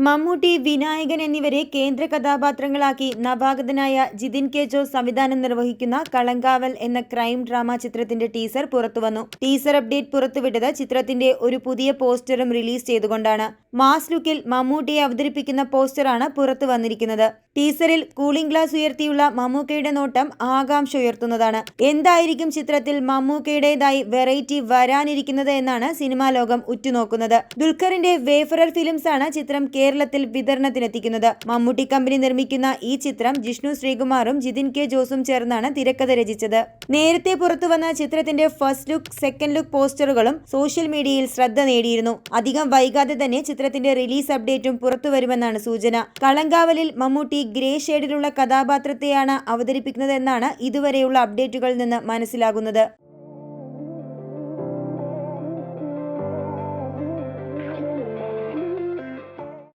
മമ്മൂട്ടി, വിനായകൻ എന്നിവരെ കേന്ദ്ര കഥാപാത്രങ്ങളാക്കി നവാഗതനായ ജിതിൻ കെ ജോസ് സംവിധാനം നിർവഹിക്കുന്ന കളങ്കാവൽ എന്ന ക്രൈം ഡ്രാമ ചിത്രത്തിന്റെ ടീസർ പുറത്തുവന്നു. ടീസർ അപ്ഡേറ്റ് പുറത്തുവിട്ടത് ചിത്രത്തിന്റെ ഒരു പുതിയ പോസ്റ്ററും റിലീസ് ചെയ്തുകൊണ്ടാണ്. മാസ് ലുക്കിൽ മമ്മൂട്ടിയെ അവതരിപ്പിക്കുന്ന പോസ്റ്ററാണ് പുറത്തു വന്നിരിക്കുന്നത്. ടീസറിൽ കൂളിംഗ് ഗ്ലാസ് ഉയർത്തിയുള്ള മമ്മൂക്കയുടെ നോട്ടം ആകാംക്ഷ ഉയർത്തുന്നതാണ്. എന്തായിരിക്കും ചിത്രത്തിൽ മമ്മൂക്കയുടേതായി വെറൈറ്റി വരാനിരിക്കുന്നത് എന്നാണ് സിനിമാ ലോകം ഉറ്റുനോക്കുന്നത്. ദുൽഖറിന്റെ വേഫറർ ഫിലിംസ് ആണ് ചിത്രം കേരളത്തിൽ വിതരണത്തിനെത്തിക്കുന്നത്. മമ്മൂട്ടി കമ്പനി നിർമ്മിക്കുന്ന ഈ ചിത്രം ജിഷ്ണു ശ്രീകുമാറും ജിതിൻ കെ ജോസും ചേർന്നാണ് തിരക്കഥ രചിച്ചത്. നേരത്തെ പുറത്തുവന്ന ചിത്രത്തിന്റെ ഫസ്റ്റ് ലുക്ക്, സെക്കൻഡ് ലുക്ക് പോസ്റ്ററുകളും സോഷ്യൽ മീഡിയയിൽ ശ്രദ്ധ നേടിയിരുന്നു. അധികം വൈകാതെ തന്നെ ചിത്രത്തിന്റെ റിലീസ് അപ്ഡേറ്റും പുറത്തുവരുമെന്നാണ് സൂചന. കളങ്കാവലിൽ മമ്മൂട്ടി ഗ്രേ ഷെയ്ഡിലുള്ള കഥാപാത്രത്തെയാണ് അവതരിപ്പിക്കുന്നതെന്നാണ് ഇതുവരെയുള്ള അപ്ഡേറ്റുകളിൽ നിന്ന് മനസ്സിലാകുന്നത്.